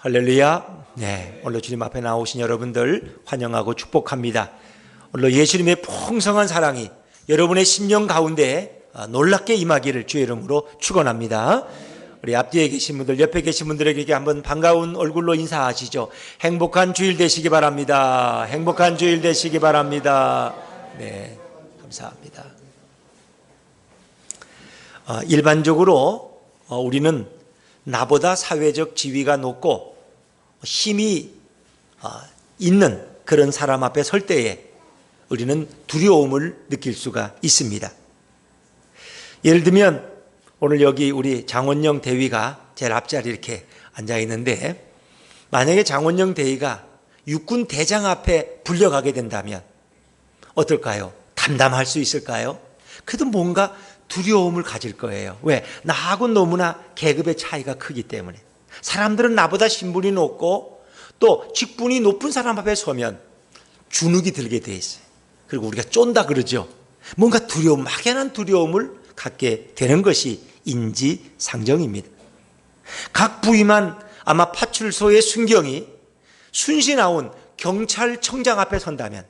할렐루야. 네, 오늘 주님 앞에 나오신 여러분들 환영하고 축복합니다. 오늘 예수님의 풍성한 사랑이 여러분의 심령 가운데 놀랍게 임하기를 주의 이름으로 축원합니다. 우리 앞뒤에 계신 분들, 옆에 계신 분들에게 한번 반가운 얼굴로 인사하시죠. 행복한 주일 되시기 바랍니다. 행복한 주일 되시기 바랍니다. 네, 감사합니다. 일반적으로 우리는 나보다 사회적 지위가 높고 힘이 있는 그런 사람 앞에 설 때에 우리는 두려움을 느낄 수가 있습니다. 예를 들면 오늘 여기 우리 장원영 대위가 제일 앞자리에 이렇게 앉아 있는데, 만약에 장원영 대위가 육군 대장 앞에 불려가게 된다면 어떨까요? 담담할 수 있을까요? 그래도 뭔가 두려움을 가질 거예요. 왜? 나하고 너무나 계급의 차이가 크기 때문에. 사람들은 나보다 신분이 높고 또 직분이 높은 사람 앞에 서면 주눅이 들게 돼 있어요. 그리고 우리가 쫀다 그러죠. 뭔가 두려움, 막연한 두려움을 갖게 되는 것이 인지상정입니다. 각 부위만 아마 파출소의 순경이 순신나온 경찰청장 앞에 선다면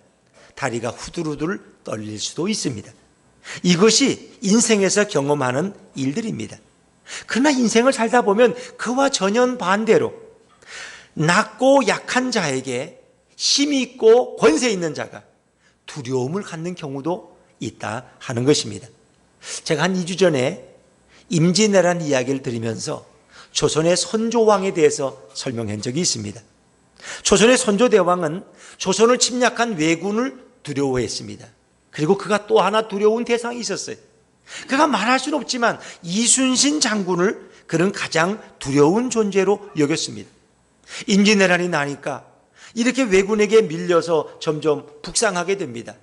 다리가 후들후들 떨릴 수도 있습니다. 이것이 인생에서 경험하는 일들입니다. 그러나 인생을 살다 보면 그와 전혀 반대로 낮고 약한 자에게 힘이 있고 권세 있는 자가 두려움을 갖는 경우도 있다 하는 것입니다. 제가 한 2주 전에 임진왜란 이야기를 들으면서 조선의 선조왕에 대해서 설명한 적이 있습니다. 조선의 선조대왕은 조선을 침략한 왜군을 두려워했습니다. 그리고 그가 또 하나 두려운 대상이 있었어요. 그가 말할 수는 없지만 이순신 장군을 그는 가장 두려운 존재로 여겼습니다. 임진왜란이 나니까 이렇게 왜군에게 밀려서 점점 북상하게 됩니다.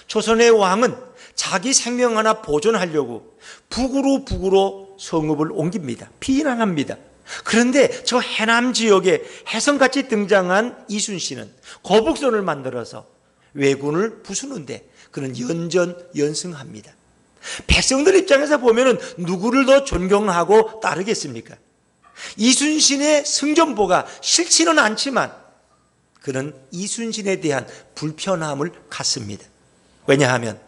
조선의 왕은 자기 생명 하나 보존하려고 북으로 성읍을 옮깁니다. 피난합니다. 그런데 저 해남 지역에 해성같이 등장한 이순신은 거북선을 만들어서 왜군을 부수는데 그는 연전연승합니다. 백성들 입장에서 보면 누구를 더 존경하고 따르겠습니까? 이순신의 승전보가 싫지는 않지만 그는 이순신에 대한 불편함을 갖습니다. 왜냐하면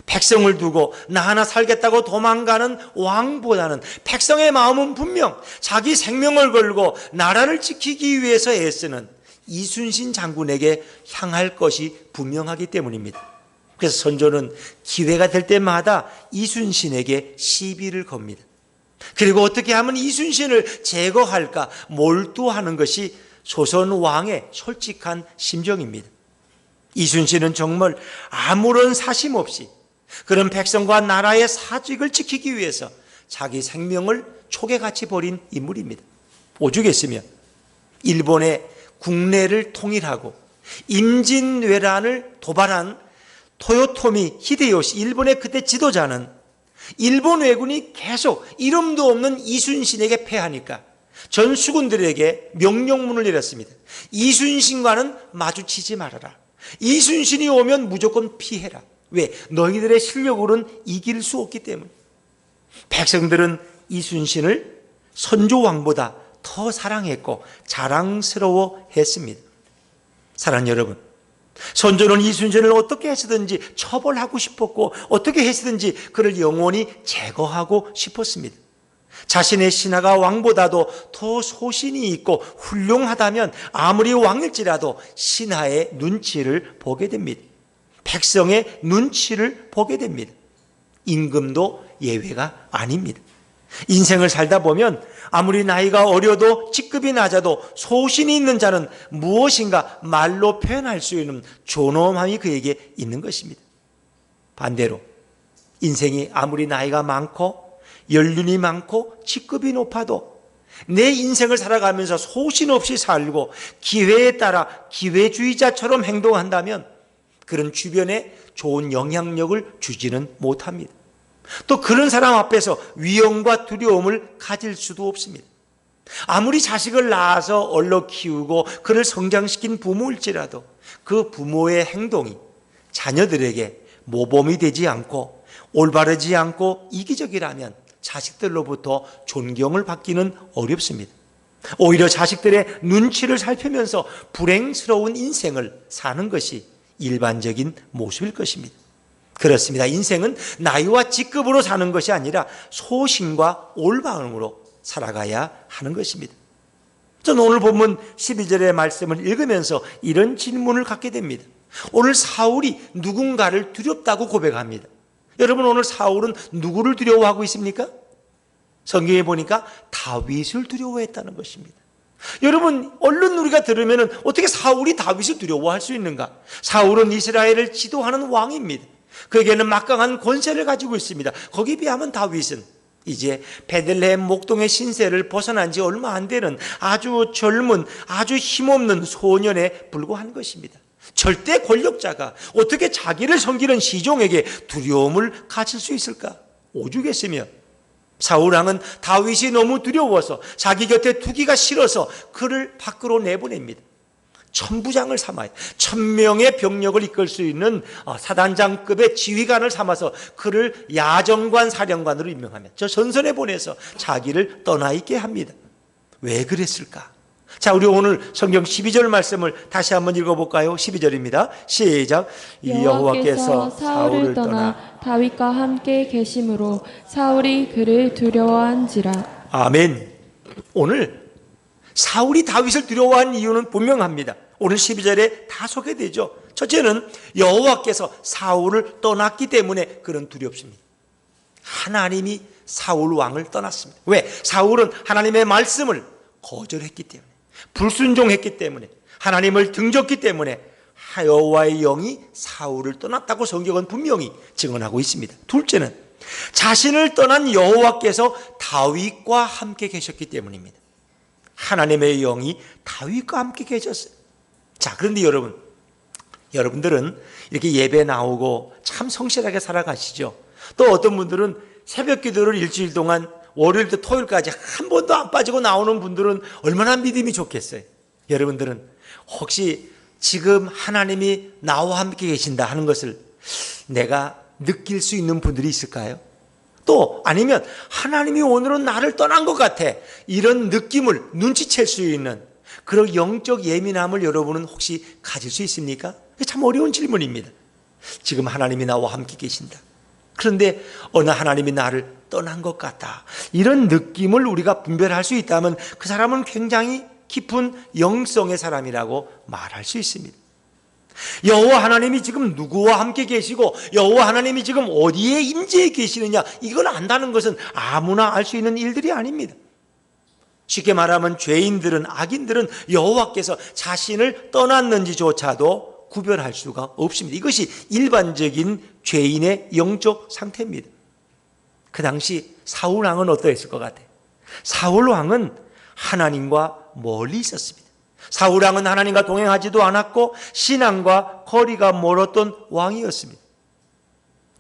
백성을 두고 나 하나 살겠다고 도망가는 왕보다는 백성의 마음은 분명 자기 생명을 걸고 나라를 지키기 위해서 애쓰는 이순신 장군에게 향할 것이 분명하기 때문입니다. 그래서 선조는 기회가 될 때마다 이순신에게 시비를 겁니다. 그리고 어떻게 하면 이순신을 제거할까 몰두하는 것이 조선 왕의 솔직한 심정입니다. 이순신은 정말 아무런 사심 없이 그런 백성과 나라의 사직을 지키기 위해서 자기 생명을 촉에같이 버린 인물입니다. 오죽했으면 일본의 국내를 통일하고 임진왜란을 도발한 토요토미 히데요시, 일본의 그때 지도자는 일본 왜군이 계속 이름도 없는 이순신에게 패하니까 전 수군들에게 명령문을 내렸습니다. 이순신과는 마주치지 말아라. 이순신이 오면 무조건 피해라. 왜? 너희들의 실력으로는 이길 수 없기 때문에. 백성들은 이순신을 선조왕보다 더 사랑했고 자랑스러워했습니다. 사랑하는 여러분, 선조는 이순신을 어떻게 해서든지 처벌하고 싶었고 어떻게 해서든지 그를 영원히 제거하고 싶었습니다. 자신의 신하가 왕보다도 더 소신이 있고 훌륭하다면 아무리 왕일지라도 신하의 눈치를 보게 됩니다. 백성의 눈치를 보게 됩니다. 임금도 예외가 아닙니다. 인생을 살다 보면 아무리 나이가 어려도 직급이 낮아도 소신이 있는 자는 무엇인가 말로 표현할 수 있는 존엄함이 그에게 있는 것입니다. 반대로 인생이 아무리 나이가 많고 연륜이 많고 직급이 높아도 내 인생을 살아가면서 소신 없이 살고 기회에 따라 기회주의자처럼 행동한다면 그런 주변에 좋은 영향력을 주지는 못합니다. 또 그런 사람 앞에서 위험과 두려움을 가질 수도 없습니다. 아무리 자식을 낳아서 얼러 키우고 그를 성장시킨 부모일지라도 그 부모의 행동이 자녀들에게 모범이 되지 않고 올바르지 않고 이기적이라면 자식들로부터 존경을 받기는 어렵습니다. 오히려 자식들의 눈치를 살피면서 불행스러운 인생을 사는 것이 일반적인 모습일 것입니다. 그렇습니다. 인생은 나이와 직급으로 사는 것이 아니라 소신과 올바름으로 살아가야 하는 것입니다. 저는 오늘 본문 12절의 말씀을 읽으면서 이런 질문을 갖게 됩니다. 오늘 사울이 누군가를 두렵다고 고백합니다. 여러분, 오늘 사울은 누구를 두려워하고 있습니까? 성경에 보니까 다윗을 두려워했다는 것입니다. 여러분, 얼른 우리가 들으면 어떻게 사울이 다윗을 두려워할 수 있는가? 사울은 이스라엘을 지도하는 왕입니다. 그에게는 막강한 권세를 가지고 있습니다. 거기에 비하면 다윗은 이제 베들레헴 목동의 신세를 벗어난 지 얼마 안 되는 아주 젊은, 아주 힘없는 소년에 불과한 것입니다. 절대 권력자가 어떻게 자기를 섬기는 시종에게 두려움을 가질 수 있을까? 오죽했으며 사울왕은 다윗이 너무 두려워서 자기 곁에 두기가 싫어서 그를 밖으로 내보냅니다. 천부장을 삼아요. 1000명의 병력을 이끌 수 있는 사단장급의 지휘관을 삼아서 그를 야정관 사령관으로 임명하며 저 전선에 보내서 자기를 떠나 있게 합니다. 왜 그랬을까? 자, 우리 오늘 성경 12절 말씀을 다시 한번 읽어볼까요? 12절입니다. 시작. 여호와께서 사울을 떠나 다윗과 함께 계심으로 사울이 그를 두려워한지라. 아멘. 오늘 사울이 다윗을 두려워한 이유는 분명합니다. 오늘 12절에 다 소개되죠. 첫째는 여호와께서 사울을 떠났기 때문에 그런 두렵습니다. 하나님이 사울 왕을 떠났습니다. 왜? 사울은 하나님의 말씀을 거절했기 때문에, 불순종했기 때문에, 하나님을 등졌기 때문에 여호와의 영이 사울을 떠났다고 성경은 분명히 증언하고 있습니다. 둘째는 자신을 떠난 여호와께서 다윗과 함께 계셨기 때문입니다. 하나님의 영이 다윗과 함께 계셨어요. 자, 그런데 여러분들은 이렇게 예배 나오고 참 성실하게 살아가시죠. 또 어떤 분들은 새벽 기도를 일주일 동안 월요일부터 토요일까지 한 번도 안 빠지고 나오는 분들은 얼마나 믿음이 좋겠어요. 여러분들은 혹시 지금 하나님이 나와 함께 계신다 하는 것을 내가 느낄 수 있는 분들이 있을까요? 또 아니면 하나님이 오늘은 나를 떠난 것 같아, 이런 느낌을 눈치챌 수 있는 그런 영적 예민함을 여러분은 혹시 가질 수 있습니까? 참 어려운 질문입니다. 지금 하나님이 나와 함께 계신다. 그런데 어느 하나님이 나를 떠난 것 같다, 이런 느낌을 우리가 분별할 수 있다면 그 사람은 굉장히 깊은 영성의 사람이라고 말할 수 있습니다. 여호와 하나님이 지금 누구와 함께 계시고 여호와 하나님이 지금 어디에 임재해 계시느냐, 이걸 안다는 것은 아무나 알 수 있는 일들이 아닙니다. 쉽게 말하면 죄인들은, 악인들은 여호와께서 자신을 떠났는지조차도 구별할 수가 없습니다. 이것이 일반적인 죄인의 영적 상태입니다. 그 당시 사울 왕은 어떠했을 것 같아요? 사울 왕은 하나님과 멀리 있었습니다. 사울 왕은 하나님과 동행하지도 않았고 신앙과 거리가 멀었던 왕이었습니다.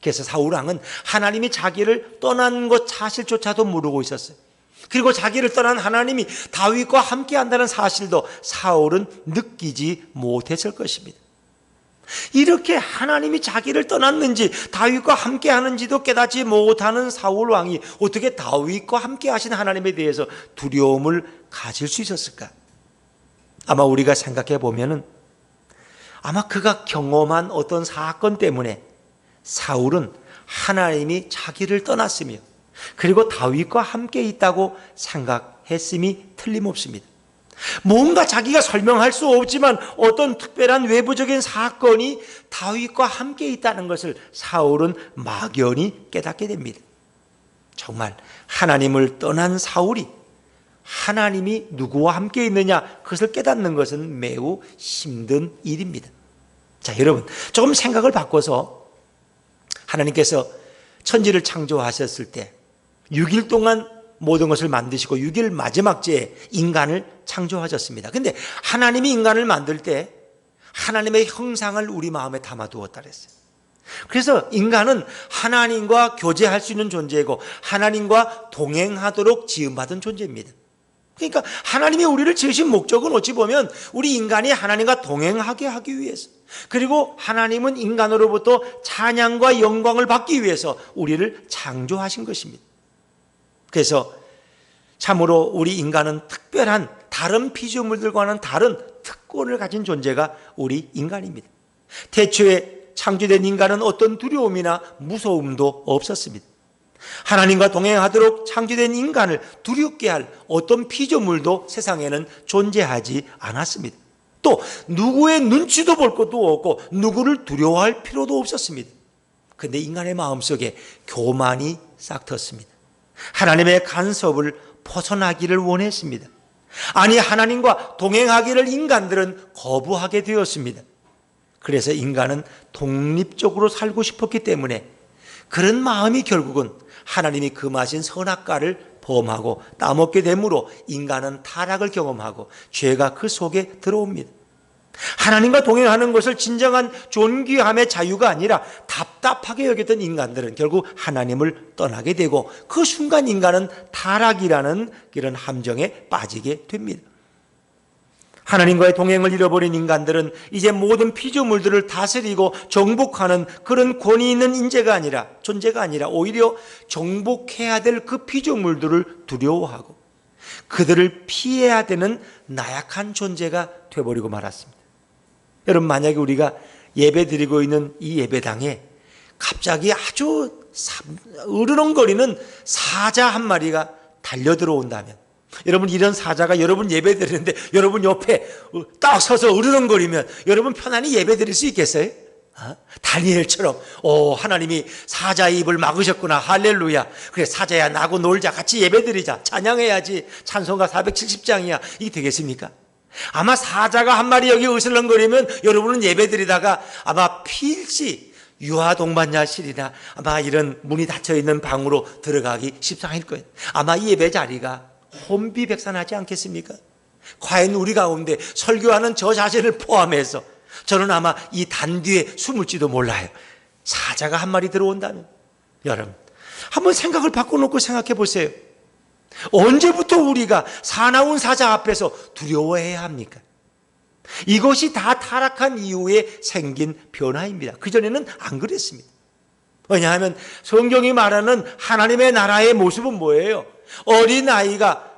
그래서 사울 왕은 하나님이 자기를 떠난 것 사실조차도 모르고 있었어요. 그리고 자기를 떠난 하나님이 다윗과 함께 한다는 사실도 사울은 느끼지 못했을 것입니다. 이렇게 하나님이 자기를 떠났는지 다윗과 함께 하는지도 깨닫지 못하는 사울 왕이 어떻게 다윗과 함께 하신 하나님에 대해서 두려움을 가질 수 있었을까? 아마 우리가 생각해 보면은 아마 그가 경험한 어떤 사건 때문에 사울은 하나님이 자기를 떠났으며 그리고 다윗과 함께 있다고 생각했음이 틀림없습니다. 뭔가 자기가 설명할 수 없지만 어떤 특별한 외부적인 사건이 다윗과 함께 있다는 것을 사울은 막연히 깨닫게 됩니다. 정말 하나님을 떠난 사울이 하나님이 누구와 함께 있느냐, 그것을 깨닫는 것은 매우 힘든 일입니다. 자, 여러분, 조금 생각을 바꿔서 하나님께서 천지를 창조하셨을 때 6일 동안 모든 것을 만드시고 6일 마지막 주에 인간을 창조하셨습니다. 근데 하나님이 인간을 만들 때 하나님의 형상을 우리 마음에 담아두었다 그랬어요. 그래서 인간은 하나님과 교제할 수 있는 존재이고 하나님과 동행하도록 지음받은 존재입니다. 그러니까 하나님이 우리를 지으신 목적은 어찌 보면 우리 인간이 하나님과 동행하게 하기 위해서, 그리고 하나님은 인간으로부터 찬양과 영광을 받기 위해서 우리를 창조하신 것입니다. 그래서 참으로 우리 인간은 특별한 다른 피조물들과는 다른 특권을 가진 존재가 우리 인간입니다. 태초에 창조된 인간은 어떤 두려움이나 무서움도 없었습니다. 하나님과 동행하도록 창조된 인간을 두렵게 할 어떤 피조물도 세상에는 존재하지 않았습니다. 또 누구의 눈치도 볼 것도 없고 누구를 두려워할 필요도 없었습니다. 그런데 인간의 마음속에 교만이 싹 텄습니다. 하나님의 간섭을 벗어나기를 원했습니다. 아니, 하나님과 동행하기를 인간들은 거부하게 되었습니다. 그래서 인간은 독립적으로 살고 싶었기 때문에 그런 마음이 결국은 하나님이 금하신 선악과를 범하고 따먹게 되므로 인간은 타락을 경험하고 죄가 그 속에 들어옵니다. 하나님과 동행하는 것을 진정한 존귀함의 자유가 아니라 답답하게 여겼던 인간들은 결국 하나님을 떠나게 되고 그 순간 인간은 타락이라는 이런 함정에 빠지게 됩니다. 하나님과의 동행을 잃어버린 인간들은 이제 모든 피조물들을 다스리고 정복하는 그런 권위 있는 존재가 아니라 오히려 정복해야 될 그 피조물들을 두려워하고 그들을 피해야 되는 나약한 존재가 되어버리고 말았습니다. 여러분, 만약에 우리가 예배 드리고 있는 이 예배당에 갑자기 아주 으르렁거리는 사자 한 마리가 달려 들어온다면, 여러분, 이런 사자가 여러분 예배 드리는데 여러분 옆에 딱 서서 으르렁거리면 여러분 편안히 예배 드릴 수 있겠어요? 다니엘처럼 하나님이 사자의 입을 막으셨구나, 할렐루야, 그래 사자야 나하고 놀자, 같이 예배 드리자, 찬양해야지, 찬송가 470장이야, 이게 되겠습니까? 아마 사자가 한 마리 여기 으슬렁거리면 여러분은 예배 드리다가 아마 필시 유아동반자실이나 아마 이런 문이 닫혀있는 방으로 들어가기 십상일 거예요. 아마 이 예배 자리가 혼비백산하지 않겠습니까? 과연 우리 가운데 설교하는 저 자신을 포함해서 저는 아마 이 단뒤에 숨을지도 몰라요. 사자가 한 마리 들어온다면, 여러분 한번 생각을 바꿔놓고 생각해 보세요. 언제부터 우리가 사나운 사자 앞에서 두려워해야 합니까? 이것이 다 타락한 이후에 생긴 변화입니다. 그전에는 안 그랬습니다. 왜냐하면 성경이 말하는 하나님의 나라의 모습은 뭐예요? 어린아이가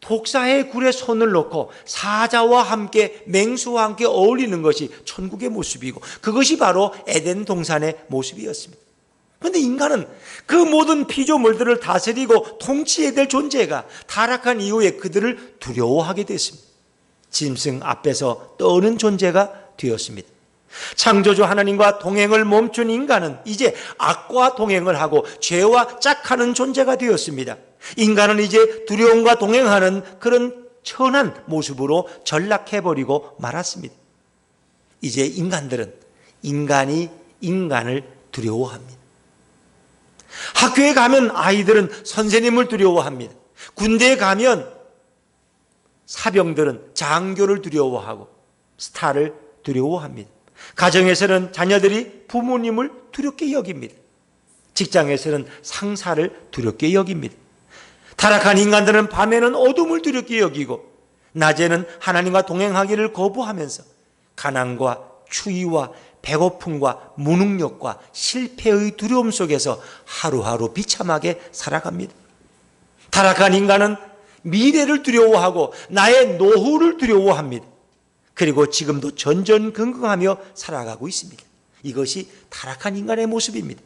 독사의 굴에 손을 넣고 사자와 함께, 맹수와 함께 어울리는 것이 천국의 모습이고 그것이 바로 에덴 동산의 모습이었습니다. 그런데 인간은 그 모든 피조물들을 다스리고 통치해야 될 존재가 타락한 이후에 그들을 두려워하게 됐습니다. 짐승 앞에서 떠는 존재가 되었습니다. 창조주 하나님과 동행을 멈춘 인간은 이제 악과 동행을 하고 죄와 짝하는 존재가 되었습니다. 인간은 이제 두려움과 동행하는 그런 천한 모습으로 전락해버리고 말았습니다. 이제 인간들은 인간이 인간을 두려워합니다. 학교에 가면 아이들은 선생님을 두려워합니다. 군대에 가면 사병들은 장교를 두려워하고 스타를 두려워합니다. 가정에서는 자녀들이 부모님을 두렵게 여깁니다. 직장에서는 상사를 두렵게 여깁니다. 타락한 인간들은 밤에는 어둠을 두렵게 여기고 낮에는 하나님과 동행하기를 거부하면서 가난과 추위와 배고픔과 무능력과 실패의 두려움 속에서 하루하루 비참하게 살아갑니다. 타락한 인간은 미래를 두려워하고 나의 노후를 두려워합니다. 그리고 지금도 전전긍긍하며 살아가고 있습니다. 이것이 타락한 인간의 모습입니다.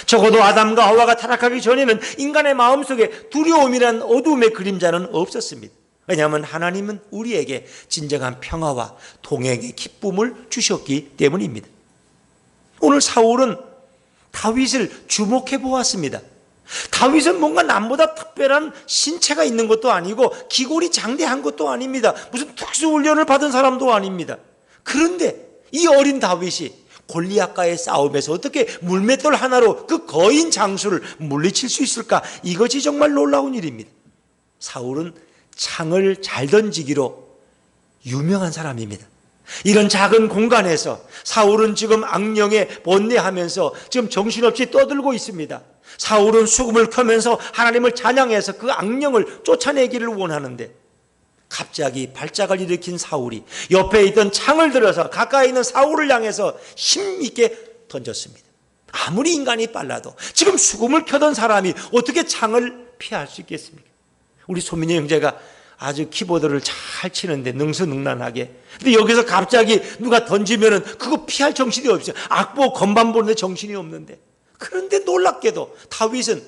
적어도 아담과 하와가 타락하기 전에는 인간의 마음속에 두려움이란 어둠의 그림자는 없었습니다. 왜냐하면 하나님은 우리에게 진정한 평화와 동행의 기쁨을 주셨기 때문입니다. 오늘 사울은 다윗을 주목해 보았습니다. 다윗은 뭔가 남보다 특별한 신체가 있는 것도 아니고 기골이 장대한 것도 아닙니다. 무슨 특수훈련을 받은 사람도 아닙니다. 그런데 이 어린 다윗이 골리앗과의 싸움에서 어떻게 물맷돌 하나로 그 거인 장수를 물리칠 수 있을까? 이것이 정말 놀라운 일입니다. 사울은 창을 잘 던지기로 유명한 사람입니다. 이런 작은 공간에서 사울은 지금 악령에 번뇌하면서 지금 정신없이 떠들고 있습니다. 사울은 수금을 켜면서 하나님을 찬양해서 그 악령을 쫓아내기를 원하는데 갑자기 발작을 일으킨 사울이 옆에 있던 창을 들어서 가까이 있는 사울을 향해서 힘있게 던졌습니다. 아무리 인간이 빨라도 지금 수금을 켜던 사람이 어떻게 창을 피할 수 있겠습니까? 우리 소민이 형제가 아주 키보드를 잘 치는데 능수능란하게. 근데 여기서 갑자기 누가 던지면은 그거 피할 정신이 없어요. 악보 건반 보는데 정신이 없는데. 그런데 놀랍게도 다윗은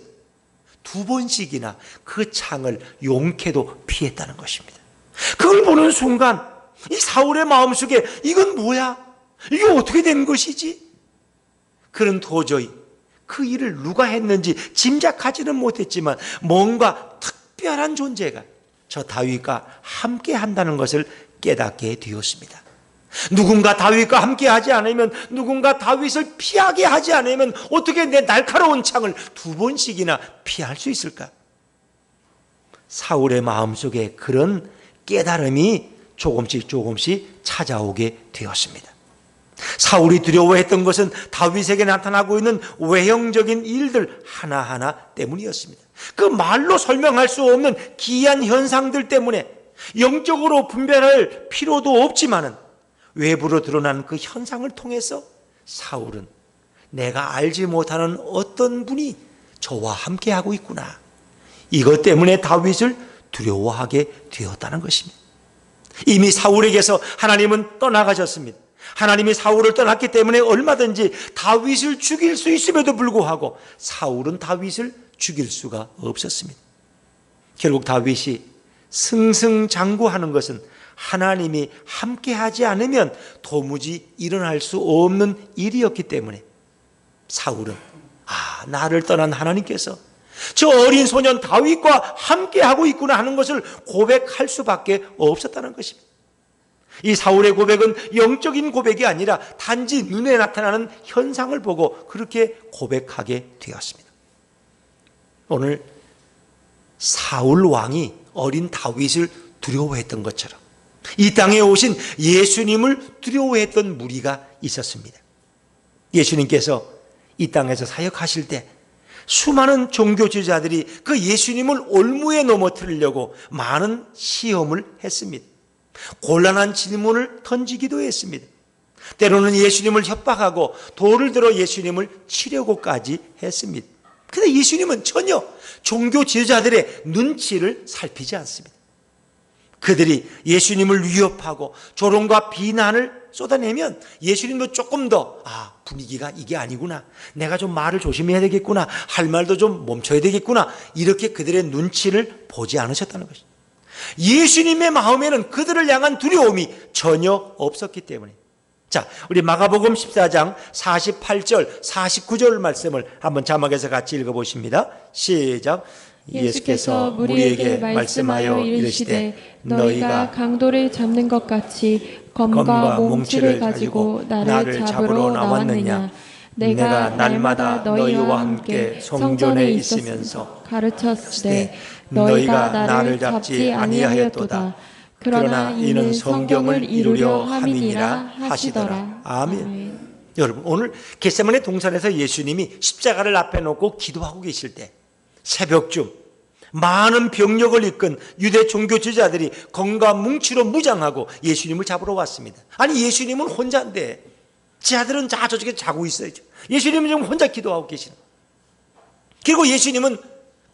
2번씩이나 그 창을 용케도 피했다는 것입니다. 그걸 보는 순간 이 사울의 마음속에 이건 뭐야? 이게 어떻게 된 것이지? 그는 도저히 그 일을 누가 했는지 짐작하지는 못했지만 뭔가 특별한 존재가 저 다윗과 함께 한다는 것을 깨닫게 되었습니다. 누군가 다윗과 함께 하지 않으면, 누군가 다윗을 피하게 하지 않으면 어떻게 내 날카로운 창을 2번씩이나 피할 수 있을까? 사울의 마음속에 그런 깨달음이 조금씩 찾아오게 되었습니다. 사울이 두려워했던 것은 다윗에게 나타나고 있는 외형적인 일들 하나하나 때문이었습니다. 그 말로 설명할 수 없는 기이한 현상들 때문에 영적으로 분별할 필요도 없지만은 외부로 드러난 그 현상을 통해서 사울은 내가 알지 못하는 어떤 분이 저와 함께하고 있구나, 이것 때문에 다윗을 두려워하게 되었다는 것입니다. 이미 사울에게서 하나님은 떠나가셨습니다. 하나님이 사울을 떠났기 때문에 얼마든지 다윗을 죽일 수 있음에도 불구하고 사울은 다윗을 죽일 수가 없었습니다. 결국 다윗이 승승장구하는 것은 하나님이 함께하지 않으면 도무지 일어날 수 없는 일이었기 때문에 사울은 나를 떠난 하나님께서 저 어린 소년 다윗과 함께하고 있구나 하는 것을 고백할 수밖에 없었다는 것입니다. 이 사울의 고백은 영적인 고백이 아니라 단지 눈에 나타나는 현상을 보고 그렇게 고백하게 되었습니다. 오늘 사울 왕이 어린 다윗을 두려워했던 것처럼 이 땅에 오신 예수님을 두려워했던 무리가 있었습니다. 예수님께서 이 땅에서 사역하실 때 수많은 종교 지도자들이 그 예수님을 올무에 넘어뜨리려고 많은 시험을 했습니다. 곤란한 질문을 던지기도 했습니다. 때로는 예수님을 협박하고 돌을 들어 예수님을 치려고까지 했습니다. 그런데 예수님은 전혀 종교 지도자들의 눈치를 살피지 않습니다. 그들이 예수님을 위협하고 조롱과 비난을 쏟아내면 예수님도 조금 더 분위기가 이게 아니구나, 내가 좀 말을 조심해야 되겠구나, 할 말도 좀 멈춰야 되겠구나, 이렇게 그들의 눈치를 보지 않으셨다는 것입니다. 예수님의 마음에는 그들을 향한 두려움이 전혀 없었기 때문에. 자, 우리 마가복음 14장 48절 49절 말씀을 한번 자막에서 같이 읽어보십니다. 시작. 예수께서 무리에게 말씀하여 이르시되 너희가 강도를 잡는 것 같이 검과 몽치를 가지고 나를 잡으러 나왔느냐? 내가 날마다 너희와 함께 성전에 있으면서 가르쳤으되 너희가 나를 잡지 아니하였도다. 그러나 이는 성경을 이루려 함이니라 하시더라. 아멘. 여러분, 오늘 겟세마네 동산에서 예수님이 십자가를 앞에 놓고 기도하고 계실 때 새벽쯤 많은 병력을 이끈 유대 종교 지도자들이 검과 뭉치로 무장하고 예수님을 잡으러 왔습니다. 아니, 예수님은 혼자인데 제 아들은 저쪽에 자고 있어야죠. 예수님은 지금 혼자 기도하고 계시는 거예요. 그리고 예수님은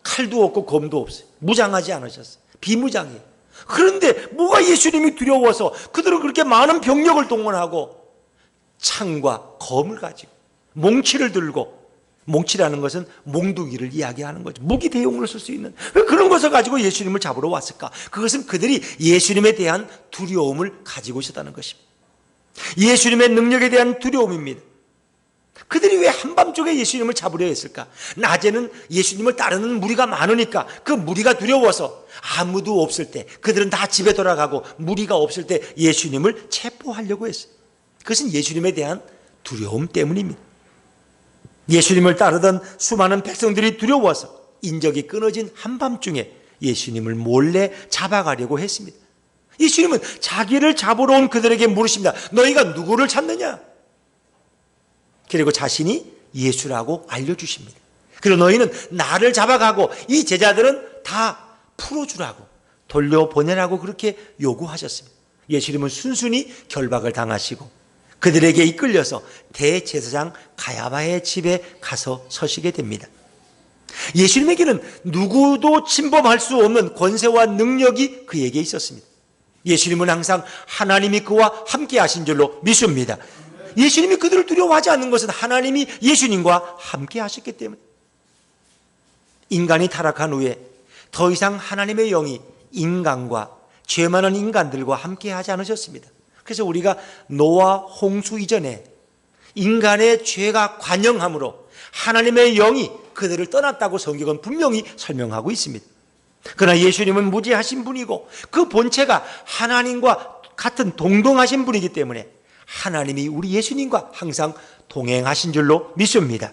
칼도 없고 검도 없어요. 무장하지 않으셨어요. 비무장이에요. 그런데 뭐가 예수님이 두려워서 그들은 그렇게 많은 병력을 동원하고 창과 검을 가지고 몽치를 들고, 몽치라는 것은 몽둥이를 이야기하는 거죠. 무기 대용으로 쓸 수 있는, 왜 그런 것을 가지고 예수님을 잡으러 왔을까? 그것은 그들이 예수님에 대한 두려움을 가지고 있었다는 것입니다. 예수님의 능력에 대한 두려움입니다. 그들이 왜 한밤중에 예수님을 잡으려 했을까? 낮에는 예수님을 따르는 무리가 많으니까 그 무리가 두려워서 아무도 없을 때, 그들은 다 집에 돌아가고 무리가 없을 때 예수님을 체포하려고 했어요. 그것은 예수님에 대한 두려움 때문입니다. 예수님을 따르던 수많은 백성들이 두려워서 인적이 끊어진 한밤중에 예수님을 몰래 잡아가려고 했습니다. 예수님은 자기를 잡으러 온 그들에게 물으십니다. 너희가 누구를 찾느냐? 그리고 자신이 예수라고 알려주십니다. 그리고 너희는 나를 잡아가고 이 제자들은 다 풀어주라고, 돌려보내라고 그렇게 요구하셨습니다. 예수님은 순순히 결박을 당하시고 그들에게 이끌려서 대제사장 가야바의 집에 가서 서시게 됩니다. 예수님에게는 누구도 침범할 수 없는 권세와 능력이 그에게 있었습니다. 예수님은 항상 하나님이 그와 함께 하신 줄로 믿습니다. 예수님이 그들을 두려워하지 않는 것은 하나님이 예수님과 함께 하셨기 때문에. 인간이 타락한 후에 더 이상 하나님의 영이 인간과 죄 많은 인간들과 함께 하지 않으셨습니다. 그래서 우리가 노아 홍수 이전에 인간의 죄가 관영함으로 하나님의 영이 그들을 떠났다고 성경은 분명히 설명하고 있습니다. 그러나 예수님은 무지하신 분이고 그 본체가 하나님과 같은 동등하신 분이기 때문에 하나님이 우리 예수님과 항상 동행하신 줄로 믿습니다.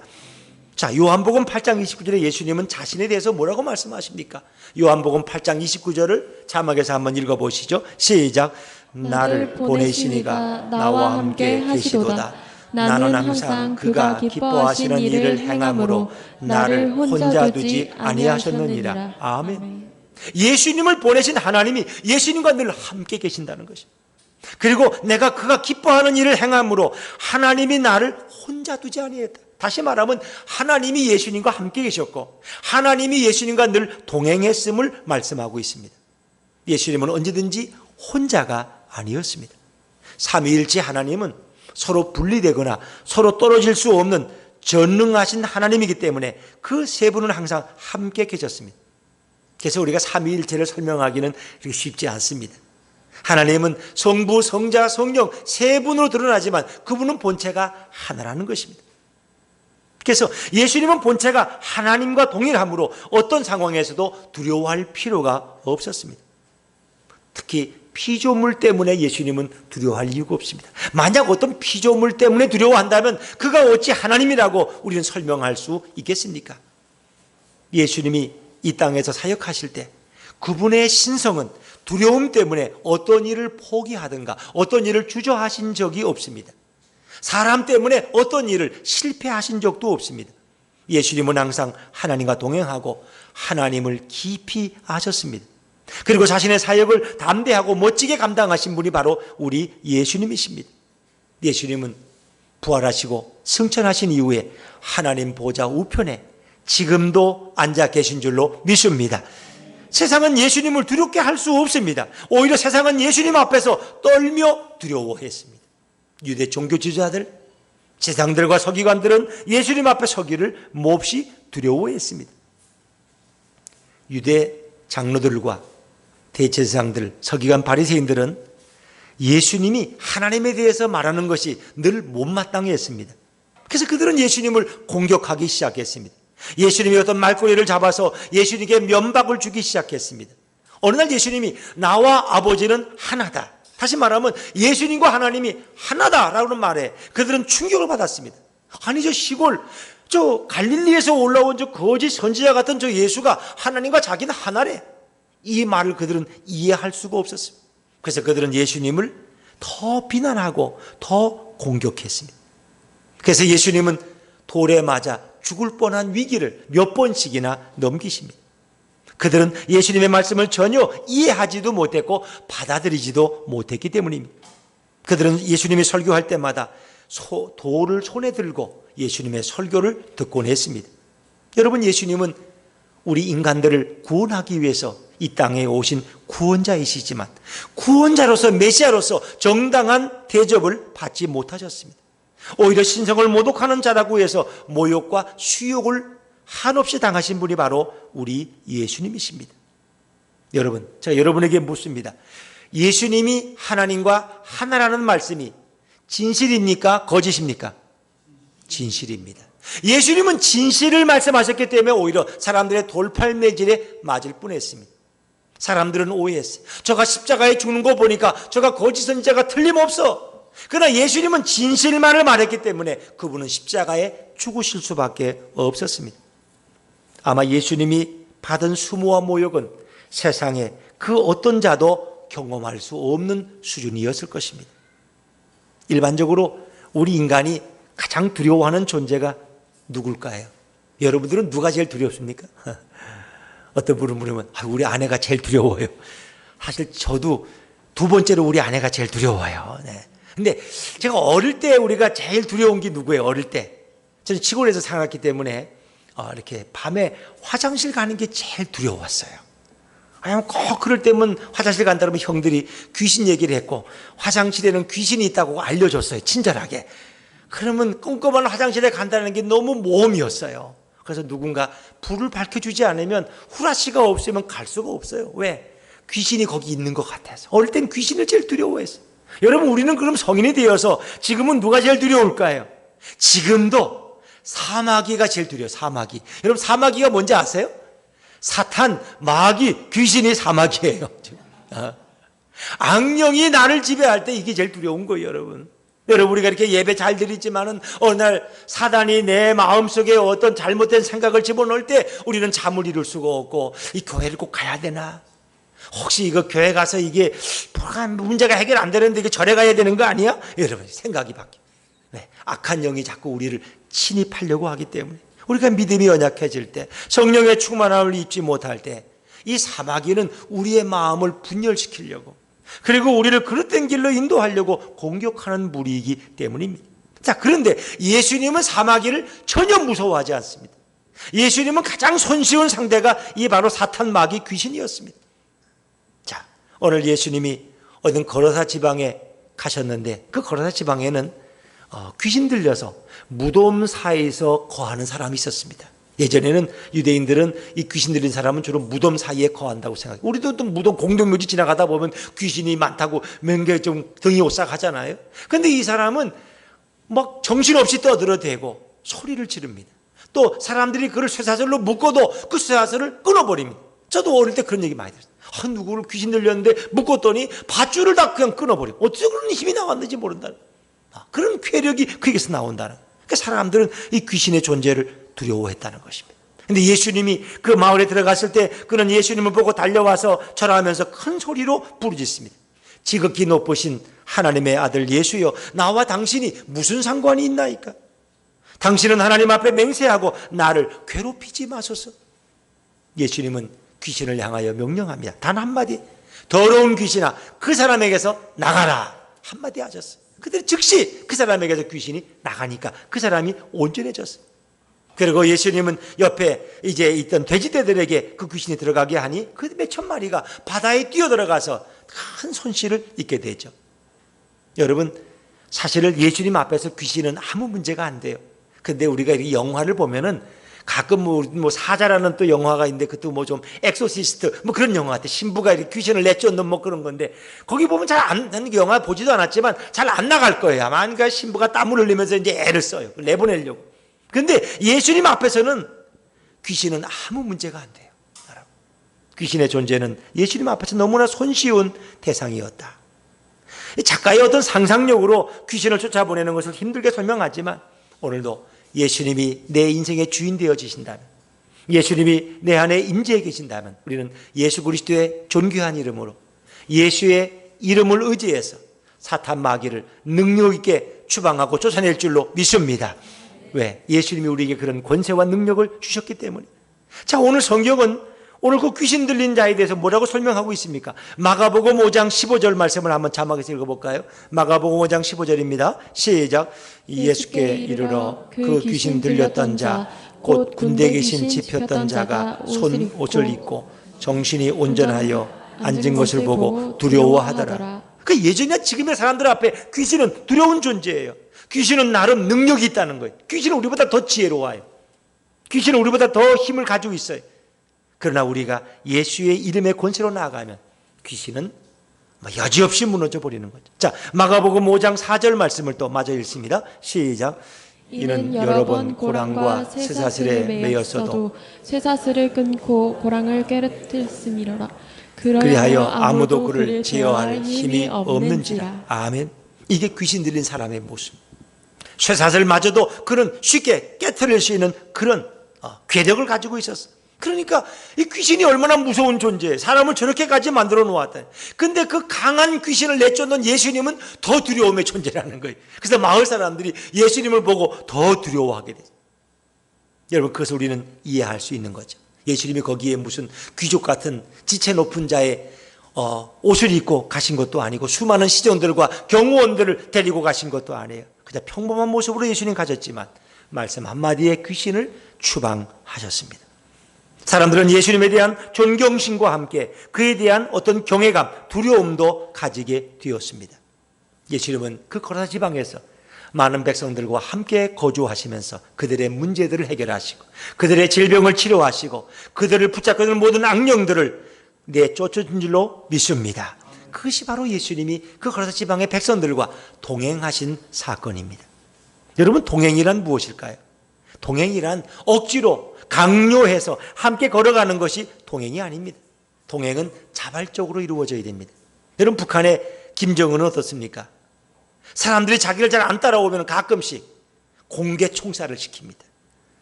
자, 요한복음 8장 29절에 예수님은 자신에 대해서 뭐라고 말씀하십니까? 요한복음 8장 29절을 자막에서 한번 읽어보시죠. 시작. 나를 보내시니가 나와 함께 하시도다. 나는 항상 그가 기뻐하시는 일을 행함으로 나를 혼자 두지 아니하셨느니라. 아멘. 예수님을 보내신 하나님이 예수님과 늘 함께 계신다는 것입니다. 그리고 내가 그가 기뻐하는 일을 행함으로 하나님이 나를 혼자 두지 아니했다. 다시 말하면 하나님이 예수님과 함께 계셨고 하나님이 예수님과 늘 동행했음을 말씀하고 있습니다. 예수님은 언제든지 혼자가 아니었습니다. 삼위일체 하나님은 서로 분리되거나 서로 떨어질 수 없는 전능하신 하나님이기 때문에 그 세 분은 항상 함께 계셨습니다. 그래서 우리가 삼위일체를 설명하기는 쉽지 않습니다. 하나님은 성부, 성자, 성령 세 분으로 드러나지만 그분은 본체가 하나라는 것입니다. 그래서 예수님은 본체가 하나님과 동일함으로 어떤 상황에서도 두려워할 필요가 없었습니다. 특히 피조물 때문에 예수님은 두려워할 이유가 없습니다. 만약 어떤 피조물 때문에 두려워한다면 그가 어찌 하나님이라고 우리는 설명할 수 있겠습니까? 예수님이 이 땅에서 사역하실 때 그분의 신성은 두려움 때문에 어떤 일을 포기하든가 어떤 일을 주저하신 적이 없습니다. 사람 때문에 어떤 일을 실패하신 적도 없습니다. 예수님은 항상 하나님과 동행하고 하나님을 깊이 아셨습니다. 그리고 자신의 사역을 담대하고 멋지게 감당하신 분이 바로 우리 예수님이십니다. 예수님은 부활하시고 승천하신 이후에 하나님 보좌 우편에 지금도 앉아 계신 줄로 믿습니다. 세상은 예수님을 두렵게 할 수 없습니다. 오히려 세상은 예수님 앞에서 떨며 두려워했습니다. 유대 종교 지도자들, 제사장들과 서기관들은 예수님 앞에 서기를 몹시 두려워했습니다. 유대 장로들과 대제사장들, 서기관 바리새인들은 예수님이 하나님에 대해서 말하는 것이 늘 못마땅했습니다. 그래서 그들은 예수님을 공격하기 시작했습니다. 예수님이 어떤 말꼬리를 잡아서 예수님께 면박을 주기 시작했습니다. 어느 날 예수님이 나와 아버지는 하나다. 다시 말하면 예수님과 하나님이 하나다라는 말에 그들은 충격을 받았습니다. 아니 저 시골 저 갈릴리에서 올라온 저 거짓 선지자 같은 저 예수가 하나님과 자기는 하나래. 이 말을 그들은 이해할 수가 없었습니다. 그래서 그들은 예수님을 더 비난하고 더 공격했습니다. 그래서 예수님은 돌에 맞아 죽을 뻔한 위기를 몇 번씩이나 넘기십니다. 그들은 예수님의 말씀을 전혀 이해하지도 못했고 받아들이지도 못했기 때문입니다. 그들은 예수님이 설교할 때마다 돌을 손에 들고 예수님의 설교를 듣곤 했습니다. 여러분, 예수님은 우리 인간들을 구원하기 위해서 이 땅에 오신 구원자이시지만 구원자로서 메시아로서 정당한 대접을 받지 못하셨습니다. 오히려 신성을 모독하는 자라고 해서 모욕과 수욕을 한없이 당하신 분이 바로 우리 예수님이십니다. 여러분, 제가 여러분에게 묻습니다. 예수님이 하나님과 하나라는 말씀이 진실입니까? 거짓입니까? 진실입니다. 예수님은 진실을 말씀하셨기 때문에 오히려 사람들의 돌팔매질에 맞을 뻔했습니다. 사람들은 오해했어요. 저가 십자가에 죽는 거 보니까 저가 거짓 선지자가 틀림없어. 그러나 예수님은 진실만을 말했기 때문에 그분은 십자가에 죽으실 수밖에 없었습니다. 아마 예수님이 받은 수모와 모욕은 세상에 그 어떤 자도 경험할 수 없는 수준이었을 것입니다. 일반적으로 우리 인간이 가장 두려워하는 존재가 누굴까요? 여러분들은 누가 제일 두렵습니까? 어떤 분은 물으면 우리 아내가 제일 두려워요. 사실 저도 두 번째로 우리 아내가 제일 두려워요. 네. 근데 제가 어릴 때 우리가 제일 두려운 게 누구예요? 어릴 때 저는 시골에서 살았기 때문에 이렇게 밤에 화장실 가는 게 제일 두려웠어요. 왜냐면 꼭 그럴 때면 화장실 간다 그러면 형들이 귀신 얘기를 했고 화장실에는 귀신이 있다고 알려줬어요. 친절하게. 그러면 꼼꼼한 화장실에 간다는 게 너무 모험이었어요. 그래서 누군가 불을 밝혀주지 않으면 후라시가 없으면 갈 수가 없어요. 왜? 귀신이 거기 있는 것 같아서. 어릴 땐 귀신을 제일 두려워했어요. 여러분, 우리는 그럼 성인이 되어서 지금은 누가 제일 두려울까요? 지금도 사마귀가 제일 두려워요. 사마귀. 여러분, 사마귀가 뭔지 아세요? 사탄, 마귀, 귀신이 사마귀예요. 악령이 나를 지배할 때 이게 제일 두려운 거예요, 여러분. 여러분, 우리가 이렇게 예배 잘 드리지만은 어느 날 사단이 내 마음속에 어떤 잘못된 생각을 집어넣을 때 우리는 잠을 이룰 수가 없고, 이 교회를 꼭 가야 되나? 혹시 이거 교회 가서 이게 뭐가 문제가 해결 안 되는데 이게 절에 가야 되는 거 아니야? 여러분, 생각이 바뀌어요. 네, 악한 영이 자꾸 우리를 침입하려고 하기 때문에 우리가 믿음이 연약해질 때, 성령의 충만함을 입지 못할 때 이 사마귀는 우리의 마음을 분열시키려고, 그리고 우리를 그릇된 길로 인도하려고 공격하는 무리이기 때문입니다. 자, 그런데 예수님은 사마귀를 전혀 무서워하지 않습니다. 예수님은 가장 손쉬운 상대가 이 바로 사탄, 마귀, 귀신이었습니다. 자, 오늘 예수님이 어떤 거라사 지방에 가셨는데 그 거라사 지방에는 귀신 들려서 무덤 사이에서 거하는 사람이 있었습니다. 예전에는 유대인들은 이 귀신 들린 사람은 주로 무덤 사이에 거한다고 생각해요. 우리도 또 무덤 공동묘지 지나가다 보면 귀신이 많다고 맹게 좀 등이 오싹하잖아요. 그런데 이 사람은 막 정신없이 떠들어대고 소리를 지릅니다. 또 사람들이 그를 쇠사슬로 묶어도 그 쇠사슬을 끊어버립니다. 저도 어릴 때 그런 얘기 많이 들었어요. 누구를 귀신 들렸는데 묶었더니 밧줄을 다 그냥 끊어버려. 어떻게 그런 힘이 나왔는지 모른다는, 그런 쾌력이 그에게서 나온다는. 그러니까 사람들은 이 귀신의 존재를 두려워했다는 것입니다. 그런데 예수님이 그 마을에 들어갔을 때 그는 예수님을 보고 달려와서 절하면서 큰 소리로 부르짖습니다. 지극히 높으신 하나님의 아들 예수여, 나와 당신이 무슨 상관이 있나이까? 당신은 하나님 앞에 맹세하고 나를 괴롭히지 마소서. 예수님은 귀신을 향하여 명령합니다. 단 한마디, 더러운 귀신아 그 사람에게서 나가라, 한마디 하셨어요. 그때 즉시 그 사람에게서 귀신이 나가니까 그 사람이 온전해졌어요. 그리고 예수님은 옆에 이제 있던 돼지떼들에게 그 귀신이 들어가게 하니 그 몇천 마리가 바다에 뛰어들어가서 큰 손실을 입게 되죠. 여러분, 사실은 예수님 앞에서 귀신은 아무 문제가 안 돼요. 근데 우리가 이 영화를 보면은 가끔 뭐 사자라는 또 영화가 있는데 그것도 뭐 좀 엑소시스트 뭐 그런 영화 같아. 신부가 이렇게 귀신을 내쫓는 뭐 그런 건데 거기 보면 잘 안, 영화 보지도 않았지만 잘 안 나갈 거예요. 아마 그러니까 신부가 땀을 흘리면서 이제 애를 써요. 내보내려고. 근데 예수님 앞에서는 귀신은 아무 문제가 안 돼요. 귀신의 존재는 예수님 앞에서 너무나 손쉬운 대상이었다. 작가의 어떤 상상력으로 귀신을 쫓아보내는 것을 힘들게 설명하지만 오늘도 예수님이 내 인생의 주인 되어지신다면, 예수님이 내 안에 임재해 계신다면 우리는 예수 그리스도의 존귀한 이름으로 예수의 이름을 의지해서 사탄 마귀를 능력 있게 추방하고 쫓아낼 줄로 믿습니다. 왜? 예수님이 우리에게 그런 권세와 능력을 주셨기 때문에. 자, 오늘 성경은 오늘 그 귀신 들린 자에 대해서 뭐라고 설명하고 있습니까? 마가복음 5장 15절 말씀을 한번 자막에서 읽어볼까요? 마가복음 5장 15절입니다. 시작. 예수께 이르러 그 귀신 들렸던 자 곧 군대 귀신 집혔던 자가 손 옷을 입고 정신이 온전하여 앉은 것을 보고 두려워하더라. 그 예전이나 지금의 사람들 앞에 귀신은 두려운 존재예요. 귀신은 나름 능력이 있다는 거예요. 귀신은 우리보다 더 지혜로워요. 귀신은 우리보다 더 힘을 가지고 있어요. 그러나 우리가 예수의 이름의 권세로 나아가면 귀신은 여지없이 무너져 버리는 거죠. 자, 마가복음 5장 4절 말씀을 또 마저 읽습니다. 시작. 이는 여러 번 고랑과 쇠사슬에 매였어도 쇠사슬을 끊고 고랑을 깨뜨렸음이로라. 그리하여 아무도 그를 제어할 힘이 없는지라. 아멘. 이게 귀신 들린 사람의 모습. 쇠사슬마저도 그는 쉽게 깨뜨릴 수 있는 그런 괴력을 가지고 있었어. 그러니까 이 귀신이 얼마나 무서운 존재예요. 사람을 저렇게까지 만들어 놓았다. 근데 그 강한 귀신을 내쫓는 예수님은 더 두려움의 존재라는 거예요. 그래서 마을 사람들이 예수님을 보고 더 두려워하게 됐어요. 여러분, 그것을 우리는 이해할 수 있는 거죠. 예수님이 거기에 무슨 귀족 같은 지체 높은 자의 옷을 입고 가신 것도 아니고 수많은 시종들과 경호원들을 데리고 가신 것도 아니에요. 그냥 평범한 모습으로 예수님 가셨지만 말씀 한마디에 귀신을 추방하셨습니다. 사람들은 예수님에 대한 존경심과 함께 그에 대한 어떤 경외감, 두려움도 가지게 되었습니다. 예수님은 그 고라사 지방에서 많은 백성들과 함께 거주하시면서 그들의 문제들을 해결하시고 그들의 질병을 치료하시고 그들을 붙잡고 있는 모든 악령들을 내쫓은 줄로 믿습니다. 그것이 바로 예수님이 그 고라사 지방의 백성들과 동행하신 사건입니다. 여러분, 동행이란 무엇일까요? 동행이란 억지로 강요해서 함께 걸어가는 것이 동행이 아닙니다. 동행은 자발적으로 이루어져야 됩니다. 여러분, 북한의 김정은은 어떻습니까? 사람들이 자기를 잘 안 따라오면 가끔씩 공개 총살을 시킵니다.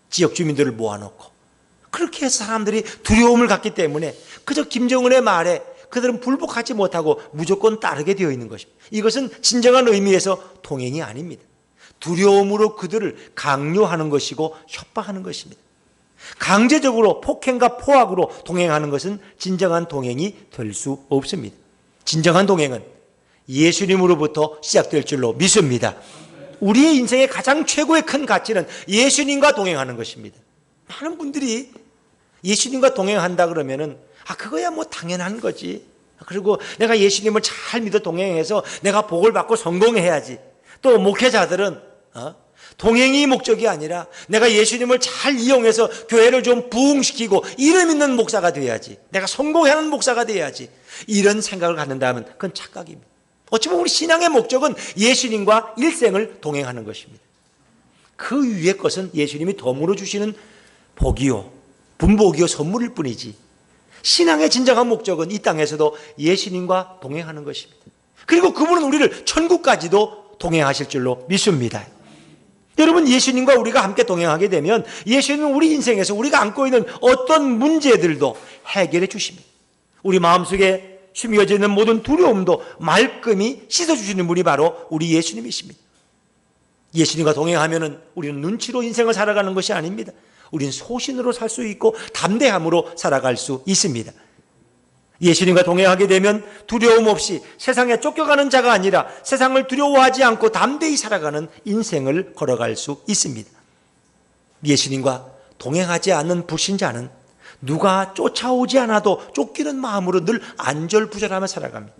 지역 주민들을 모아놓고. 그렇게 해서 사람들이 두려움을 갖기 때문에 그저 김정은의 말에 그들은 불복하지 못하고 무조건 따르게 되어 있는 것입니다. 이것은 진정한 의미에서 동행이 아닙니다. 두려움으로 그들을 강요하는 것이고 협박하는 것입니다. 강제적으로 폭행과 포악으로 동행하는 것은 진정한 동행이 될 수 없습니다. 진정한 동행은 예수님으로부터 시작될 줄로 믿습니다. 우리의 인생의 가장 최고의 큰 가치는 예수님과 동행하는 것입니다. 많은 분들이 예수님과 동행한다 그러면은 그거야 뭐 당연한 거지. 그리고 내가 예수님을 잘 믿어 동행해서 내가 복을 받고 성공해야지. 또 목회자들은 동행이 목적이 아니라 내가 예수님을 잘 이용해서 교회를 좀 부흥시키고 이름 있는 목사가 돼야지. 내가 성공하는 목사가 돼야지. 이런 생각을 갖는다면 그건 착각입니다. 어찌 보면 우리 신앙의 목적은 예수님과 일생을 동행하는 것입니다. 그 위의 것은 예수님이 덤으로 주시는 복이요, 분복이요, 선물일 뿐이지 신앙의 진정한 목적은 이 땅에서도 예수님과 동행하는 것입니다. 그리고 그분은 우리를 천국까지도 동행하실 줄로 믿습니다. 여러분, 예수님과 우리가 함께 동행하게 되면 예수님은 우리 인생에서 우리가 안고 있는 어떤 문제들도 해결해 주십니다. 우리 마음속에 숨겨져 있는 모든 두려움도 말끔히 씻어주시는 분이 바로 우리 예수님이십니다. 예수님과 동행하면 우리는 눈치로 인생을 살아가는 것이 아닙니다. 우리는 소신으로 살 수 있고 담대함으로 살아갈 수 있습니다. 예수님과 동행하게 되면 두려움 없이 세상에 쫓겨가는 자가 아니라 세상을 두려워하지 않고 담대히 살아가는 인생을 걸어갈 수 있습니다. 예수님과 동행하지 않는 불신자는 누가 쫓아오지 않아도 쫓기는 마음으로 늘 안절부절하며 살아갑니다.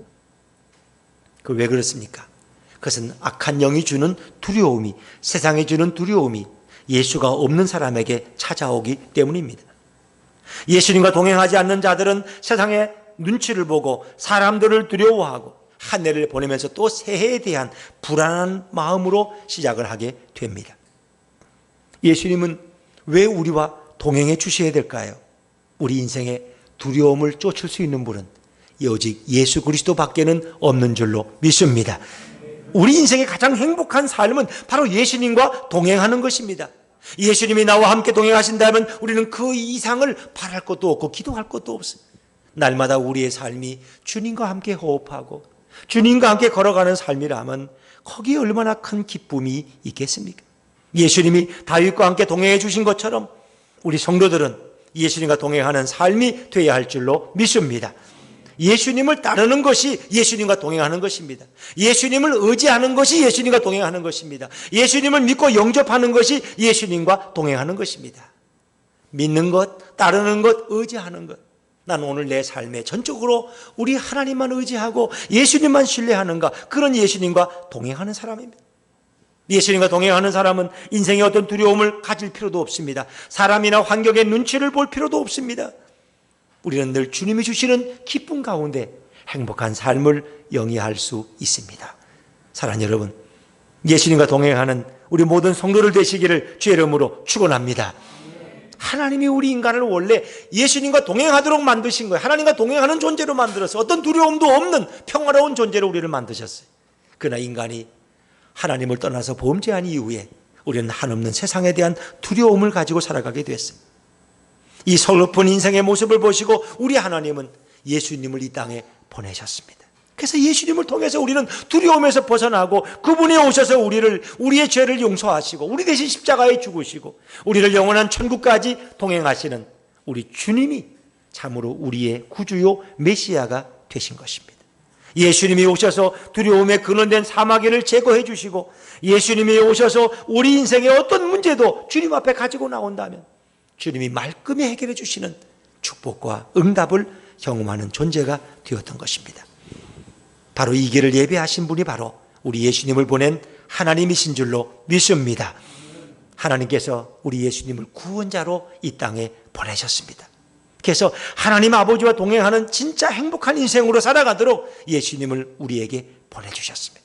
그 왜 그렇습니까? 그것은 악한 영이 주는 두려움이, 세상이 주는 두려움이 예수가 없는 사람에게 찾아오기 때문입니다. 예수님과 동행하지 않는 자들은 세상의 눈치를 보고 사람들을 두려워하고 한 해를 보내면서 또 새해에 대한 불안한 마음으로 시작을 하게 됩니다. 예수님은 왜 우리와 동행해 주셔야 될까요? 우리 인생의 두려움을 쫓을 수 있는 분은 오직 예수 그리스도밖에는 없는 줄로 믿습니다. 우리 인생의 가장 행복한 삶은 바로 예수님과 동행하는 것입니다. 예수님이 나와 함께 동행하신다면 우리는 그 이상을 바랄 것도 없고 기도할 것도 없습니다. 날마다 우리의 삶이 주님과 함께 호흡하고 주님과 함께 걸어가는 삶이라면 거기에 얼마나 큰 기쁨이 있겠습니까? 예수님이 다윗과 함께 동행해 주신 것처럼 우리 성도들은 예수님과 동행하는 삶이 되어야 할 줄로 믿습니다. 예수님을 따르는 것이 예수님과 동행하는 것입니다. 예수님을 의지하는 것이 예수님과 동행하는 것입니다. 예수님을 믿고 영접하는 것이 예수님과 동행하는 것입니다. 믿는 것, 따르는 것, 의지하는 것. 난 오늘 내 삶에 전적으로 우리 하나님만 의지하고 예수님만 신뢰하는가, 그런 예수님과 동행하는 사람입니다. 예수님과 동행하는 사람은 인생의 어떤 두려움을 가질 필요도 없습니다. 사람이나 환경의 눈치를 볼 필요도 없습니다. 우리는 늘 주님이 주시는 기쁨 가운데 행복한 삶을 영위할 수 있습니다. 사랑하는 여러분, 예수님과 동행하는 우리 모든 성도들 되시기를 주의 이름으로 축원합니다. 하나님이 우리 인간을 원래 예수님과 동행하도록 만드신 거예요. 하나님과 동행하는 존재로 만들어서 어떤 두려움도 없는 평화로운 존재로 우리를 만드셨어요. 그러나 인간이 하나님을 떠나서 범죄한 이후에 우리는 한없는 세상에 대한 두려움을 가지고 살아가게 됐습니다. 이 서글픈 인생의 모습을 보시고 우리 하나님은 예수님을 이 땅에 보내셨습니다. 그래서 예수님을 통해서 우리는 두려움에서 벗어나고 그분이 오셔서 우리의 죄를 용서하시고 우리 대신 십자가에 죽으시고 우리를 영원한 천국까지 동행하시는 우리 주님이 참으로 우리의 구주요 메시아가 되신 것입니다. 예수님이 오셔서 두려움에 근원된 사마귀를 제거해 주시고 예수님이 오셔서 우리 인생의 어떤 문제도 주님 앞에 가지고 나온다면 주님이 말끔히 해결해 주시는 축복과 응답을 경험하는 존재가 되었던 것입니다. 바로 이 길을 예배하신 분이 바로 우리 예수님을 보낸 하나님이신 줄로 믿습니다. 하나님께서 우리 예수님을 구원자로 이 땅에 보내셨습니다. 그래서 하나님 아버지와 동행하는 진짜 행복한 인생으로 살아가도록 예수님을 우리에게 보내주셨습니다.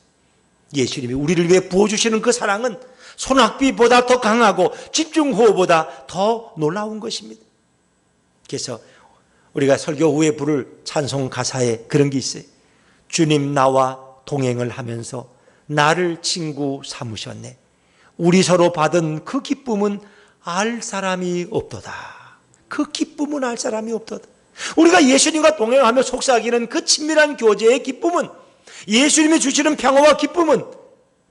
예수님이 우리를 위해 부어주시는 그 사랑은 소낙비보다 더 강하고 집중호우보다 더 놀라운 것입니다. 그래서 우리가 설교 후에 부를 찬송 가사에 그런 게 있어요. 주님 나와 동행을 하면서 나를 친구 삼으셨네. 우리 서로 받은 그 기쁨은 알 사람이 없도다. 그 기쁨은 알 사람이 없도다. 우리가 예수님과 동행하며 속삭이는 그 친밀한 교제의 기쁨은, 예수님이 주시는 평화와 기쁨은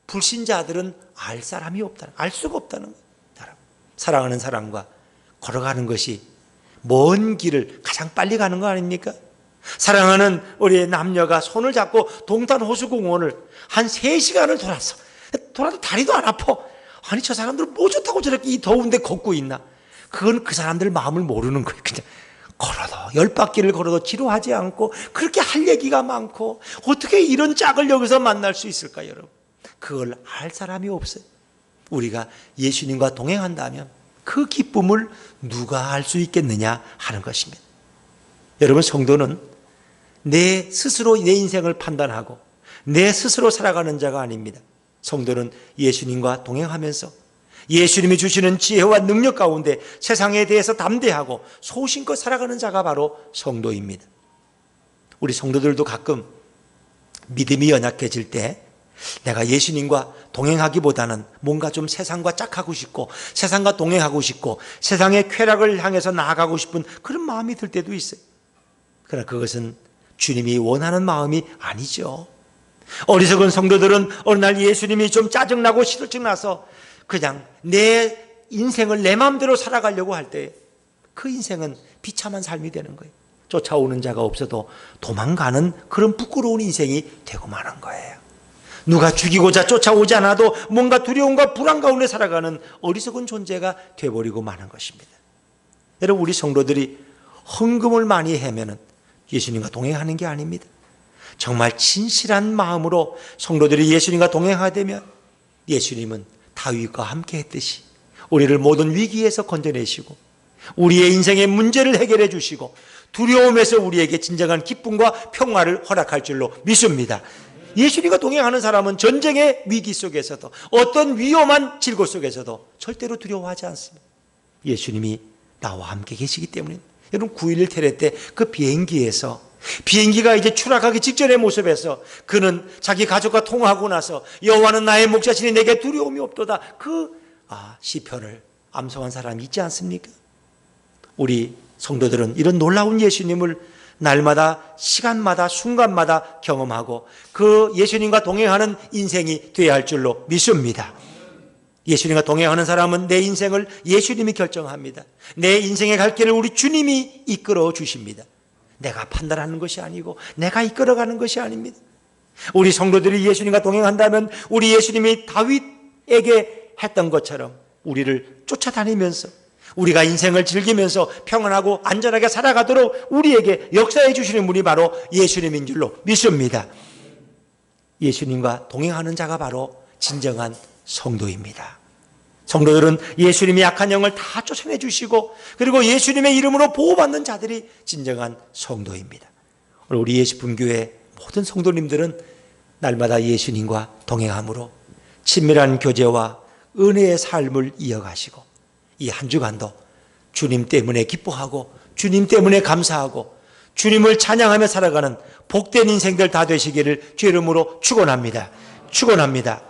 불신자들은 알 사람이 없다는, 알 수가 없다는 거예요. 사랑하는 사람과 걸어가는 것이 먼 길을 가장 빨리 가는 거 아닙니까? 사랑하는 우리 남녀가 손을 잡고 동탄 호수공원을 한 3시간을 돌아도 다리도 안 아파. 아니 저 사람들은 뭐 좋다고 저렇게 이 더운데 걷고 있나? 그건 그 사람들 마음을 모르는 거예요. 그냥 걸어도 10바퀴를 걸어도 지루하지 않고 그렇게 할 얘기가 많고 어떻게 이런 짝을 여기서 만날 수 있을까 여러분? 그걸 알 사람이 없어요. 우리가 예수님과 동행한다면 그 기쁨을 누가 알 수 있겠느냐 하는 것입니다. 여러분, 성도는 내 스스로 내 인생을 판단하고 내 스스로 살아가는 자가 아닙니다. 성도는 예수님과 동행하면서 예수님이 주시는 지혜와 능력 가운데 세상에 대해서 담대하고 소신껏 살아가는 자가 바로 성도입니다. 우리 성도들도 가끔 믿음이 연약해질 때 내가 예수님과 동행하기보다는 뭔가 좀 세상과 짝하고 싶고 세상과 동행하고 싶고 세상의 쾌락을 향해서 나아가고 싶은 그런 마음이 들 때도 있어요. 그러나 그것은 주님이 원하는 마음이 아니죠. 어리석은 성도들은 어느 날 예수님이 좀 짜증나고 시들증나서 그냥 내 인생을 내 마음대로 살아가려고 할 때 그 인생은 비참한 삶이 되는 거예요. 쫓아오는 자가 없어도 도망가는 그런 부끄러운 인생이 되고 마는 거예요. 누가 죽이고자 쫓아오지 않아도 뭔가 두려움과 불안 가운데 살아가는 어리석은 존재가 되어버리고 마는 것입니다. 여러분, 우리 성도들이 헌금을 많이 하면은 예수님과 동행하는 게 아닙니다. 정말 진실한 마음으로 성도들이 예수님과 동행하되면 예수님은 다윗과 함께 했듯이 우리를 모든 위기에서 건져내시고 우리의 인생의 문제를 해결해 주시고 두려움에서 우리에게 진정한 기쁨과 평화를 허락할 줄로 믿습니다. 예수님과 동행하는 사람은 전쟁의 위기 속에서도 어떤 위험한 질고 속에서도 절대로 두려워하지 않습니다. 예수님이 나와 함께 계시기 때문에. 여러분, 9.11 테러 때 그 비행기가 이제 추락하기 직전의 모습에서 그는 자기 가족과 통화하고 나서 여호와는 나의 목자시니 내게 두려움이 없도다. 시편을 암송한 사람이 있지 않습니까? 우리 성도들은 이런 놀라운 예수님을 날마다 시간마다 순간마다 경험하고 그 예수님과 동행하는 인생이 되어야 할 줄로 믿습니다. 예수님과 동행하는 사람은 내 인생을 예수님이 결정합니다. 내 인생의 갈 길을 우리 주님이 이끌어 주십니다. 내가 판단하는 것이 아니고 내가 이끌어가는 것이 아닙니다. 우리 성도들이 예수님과 동행한다면 우리 예수님이 다윗에게 했던 것처럼 우리를 쫓아다니면서 우리가 인생을 즐기면서 평안하고 안전하게 살아가도록 우리에게 역사해 주시는 분이 바로 예수님인 줄로 믿습니다. 예수님과 동행하는 자가 바로 진정한 성도입니다. 성도들은 예수님이 악한 영을 다 쫓아내 주시고 그리고 예수님의 이름으로 보호받는 자들이 진정한 성도입니다. 우리 예수분교회 모든 성도님들은 날마다 예수님과 동행함으로 친밀한 교제와 은혜의 삶을 이어가시고 이 한 주간도 주님 때문에 기뻐하고 주님 때문에 감사하고 주님을 찬양하며 살아가는 복된 인생들 다 되시기를 주 이름으로 축원합니다. 축원합니다.